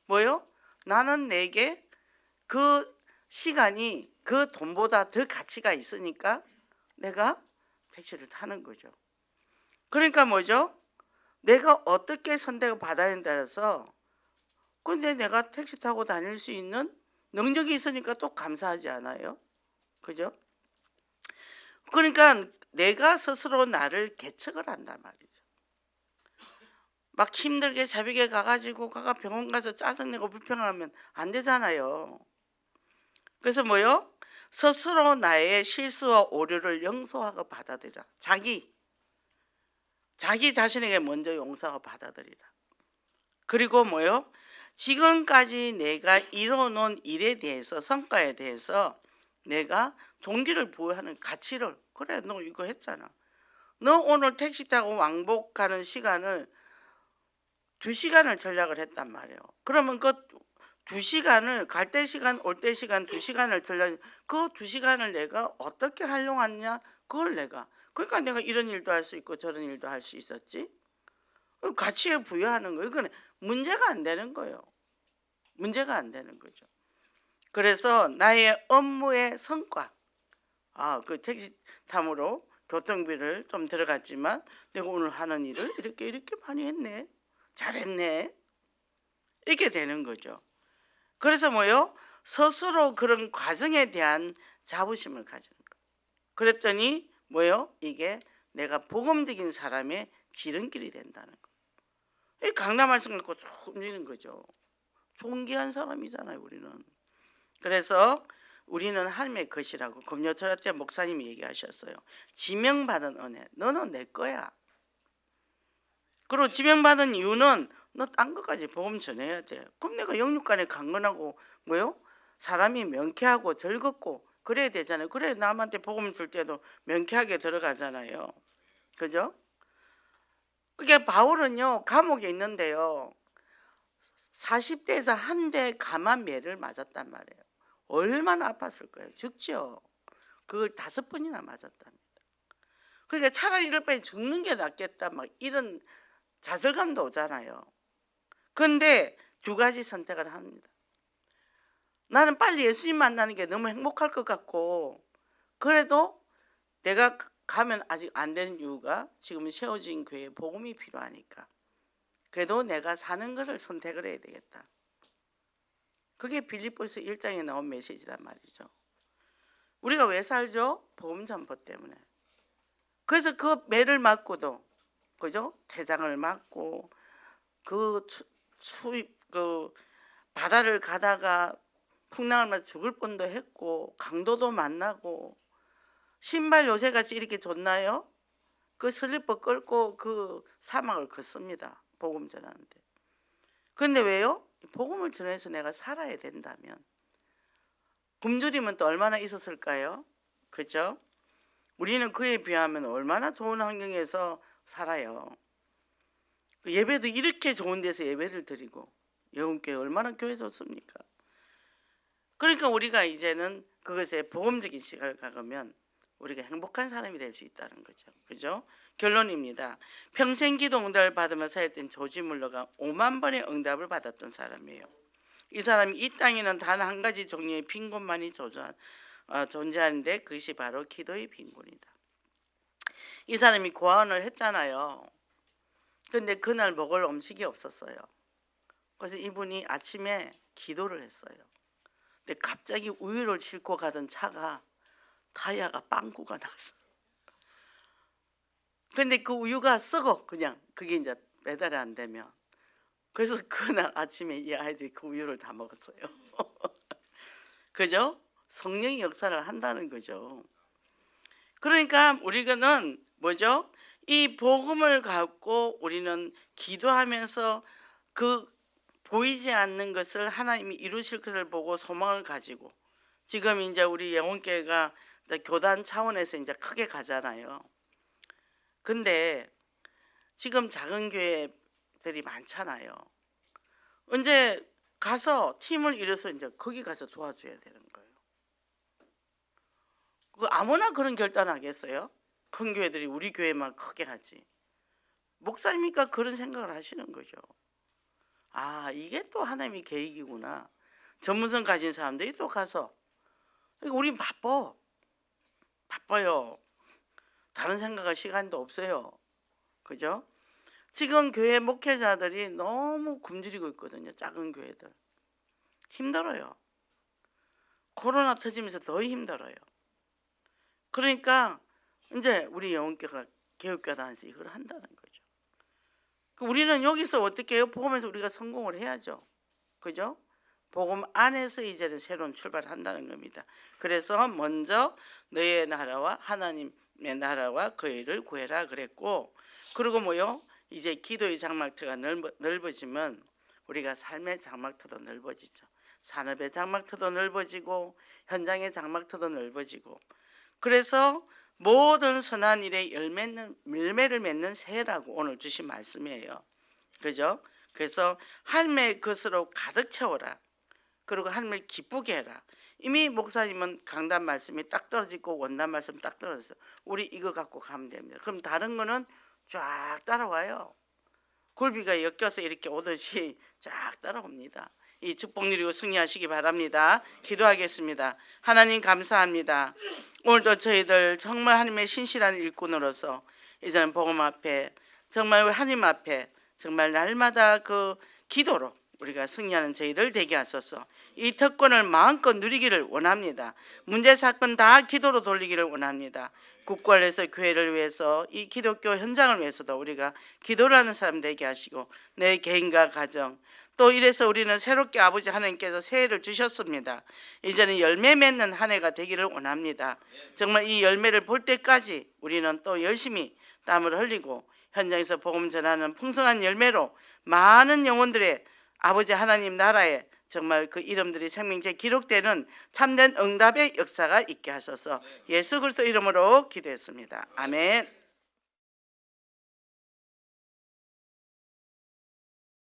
뭐요? 나는 내게 그 시간이 그 돈보다 더 가치가 있으니까 내가 택시를 타는 거죠. 그러니까 뭐죠? 내가 어떻게 선택을 받아야 하는 따라서 근데 내가 택시 타고 다닐 수 있는 능력이 있으니까 또 감사하지 않아요? 그죠? 그러니까 내가 스스로 나를 개척을 한단 말이죠. 막 힘들게 자비게 가가지고 가가 병원 가서 짜증내고 불평하면 안 되잖아요. 그래서 뭐요? 스스로 나의 실수와 오류를 용서하고 받아들이라. 자기 자신에게 먼저 용서하고 받아들이라. 그리고 뭐요? 지금까지 내가 이뤄놓은 일에 대해서, 성과에 대해서 내가 동기를 부여하는 가치를, 그래 너 이거 했잖아. 너 오늘 택시 타고 왕복가는 시간을 2시간을 전략을 했단 말이에요. 그러면 그 2시간을, 갈 때 시간 올 때 시간 2시간을 전략, 그 2시간을 내가 어떻게 활용하느냐, 그걸 내가, 그러니까 내가 이런 일도 할 수 있고 저런 일도 할 수 있었지. 가치에 부여하는 거예요. 이건 문제가 안 되는 거예요. 문제가 안 되는 거죠. 그래서 나의 업무의 성과, 그 택시 탐으로 교통비를 좀 들어갔지만 내가 오늘 하는 일을 이렇게 많이 했네, 잘했네, 이렇게 되는 거죠. 그래서 뭐요? 스스로 그런 과정에 대한 자부심을 가지는 거예요. 그랬더니 뭐요? 이게 내가 복음적인 사람의 지름길이 된다는 거예요. 이 강남 말씀 갖고 쭉 움직이는 거죠. 존귀한 사람이잖아요, 우리는. 그래서 우리는 하나님의 것이라고 금요철학자 목사님이 얘기하셨어요. 지명받은 은혜, 너는 내 거야. 그리고 지명받은 이유는 너 딴 것까지 복음 전해야 돼. 그럼 내가 영육간에 강건하고 뭐요? 사람이 명쾌하고 즐겁고 그래야 되잖아요. 그래 남한테 복음 줄 때도 명쾌하게 들어가잖아요. 그죠? 그게 바울은요, 감옥에 있는데요, 40대에서 한 대 감한 매를 맞았단 말이에요. 얼마나 아팠을 거예요. 죽죠. 그걸 5번이나 맞았답니다. 그러니까 차라리 이럴 바에 죽는 게 낫겠다, 막 이런 좌절감도 오잖아요. 그런데 2가지 선택을 합니다. 나는 빨리 예수님 만나는 게 너무 행복할 것 같고, 그래도 내가 가면 아직 안 되는 이유가 지금 세워진 교회에 복음이 필요하니까 그래도 내가 사는 것을 선택을 해야 되겠다. 그게 빌립보서 1장에 나온 메시지란 말이죠. 우리가 왜 살죠? 복음 전파 때문에. 그래서 그 매를 맞고도, 그죠? 태장을 맞고 그 바다를 가다가 풍랑을 맞아 죽을 뻔도 했고 강도도 만나고, 신발 요새같이 이렇게 좋나요? 그 슬리퍼 끌고 그 사막을 걷습니다. 복음 전하는데. 그런데 왜요? 복음을 전해서 내가 살아야 된다면 굶주림은 또 얼마나 있었을까요? 그죠? 우리는 그에 비하면 얼마나 좋은 환경에서 살아요. 예배도 이렇게 좋은 데서 예배를 드리고, 영혼교회 얼마나 교회 좋습니까? 그러니까 우리가 이제는 그것에 복음적인 시각을 갖으면 우리가 행복한 사람이 될 수 있다는 거죠. 그죠? 결론입니다. 평생 기도 응답을 받으며 살았던 조지 물러가 5만 번의 응답을 받았던 사람이에요. 이 사람이 이 땅에는 단 한 가지 종류의 빈곤만이 존재하는데 그것이 바로 기도의 빈곤이다. 이 사람이 고아원을 했잖아요. 근데 그날 먹을 음식이 없었어요. 그래서 이분이 아침에 기도를 했어요. 근데 갑자기 우유를 싣고 가던 차가 타이어가 빵꾸가 났어. 근데 그 우유가 썩어, 그냥. 그게 이제 배달이 안 되면. 그래서 그날 아침에 이 아이들이 그 우유를 다 먹었어요. 그죠? 성령의 역사를 한다는 거죠. 그러니까 우리는 뭐죠? 이 복음을 갖고 우리는 기도하면서 그 보이지 않는 것을 하나님이 이루실 것을 보고 소망을 가지고, 지금 이제 우리 영혼교회가 교단 차원에서 이제 크게 가잖아요. 근데 지금 작은 교회들이 많잖아요. 이제 가서 팀을 이뤄서 이제 거기 가서 도와줘야 되는 거예요. 아무나 그런 결단하겠어요? 큰 교회들이 우리 교회만 크게 하지. 목사님이니까 그런 생각을 하시는 거죠. 이게 또 하나님의 계획이구나. 전문성 가진 사람들이 또 가서, 우린 바빠요. 다른 생각할 시간도 없어요. 그죠? 지금 교회 목회자들이 너무 굶주리고 있거든요. 작은 교회들 힘들어요. 코로나 터지면서 더 힘들어요. 그러니까 이제 우리 영혼교가 개혁교단에서 이걸 한다는 거죠. 우리는 여기서 어떻게 해요? 복음에서 우리가 성공을 해야죠. 그죠? 복음 안에서 이제는 새로운 출발을 한다는 겁니다. 그래서 먼저 너의 나라와 하나님의 나라와 그 일을 구해라 그랬고, 그리고 뭐요? 이제 기도의 장막터가 넓어지면 우리가 삶의 장막터도 넓어지죠. 산업의 장막터도 넓어지고 현장의 장막터도 넓어지고, 그래서 모든 선한 일에 열매를 맺는 새라고 오늘 주신 말씀이에요. 그죠? 그래서 하나님의 것으로 가득 채워라. 그리고 하나님을 기쁘게 해라. 이미 목사님은 강단 말씀이 딱 떨어지고 원단 말씀 딱 떨어졌어. 우리 이거 갖고 가면 됩니다. 그럼 다른 거는 쫙 따라와요. 굴비가 엮여서 이렇게 오듯이 쫙 따라옵니다. 이 축복 누리고 승리하시기 바랍니다. 기도하겠습니다. 하나님 감사합니다. 오늘도 저희들 정말 하나님의 신실한 일꾼으로서 이제는 복음 앞에 정말 하나님 앞에 정말 날마다 그 기도로 우리가 승리하는 저희들 되게 하소서. 이 특권을 마음껏 누리기를 원합니다. 문제 사건 다 기도로 돌리기를 원합니다. 국가를 위해서, 교회를 위해서, 이 기독교 현장을 위해서도 우리가 기도를 하는 사람 되게 하시고, 내 개인과 가정, 또 이래서 우리는 새롭게 아버지 하나님께서 새해를 주셨습니다. 이제는 열매 맺는 한 해가 되기를 원합니다. 정말 이 열매를 볼 때까지 우리는 또 열심히 땀을 흘리고 현장에서 복음 전하는 풍성한 열매로 많은 영혼들의 아버지 하나님 나라에 정말 그 이름들이 생명체에 기록되는 참된 응답의 역사가 있게 하소서. 예수 그리스도 이름으로 기도했습니다. 아멘.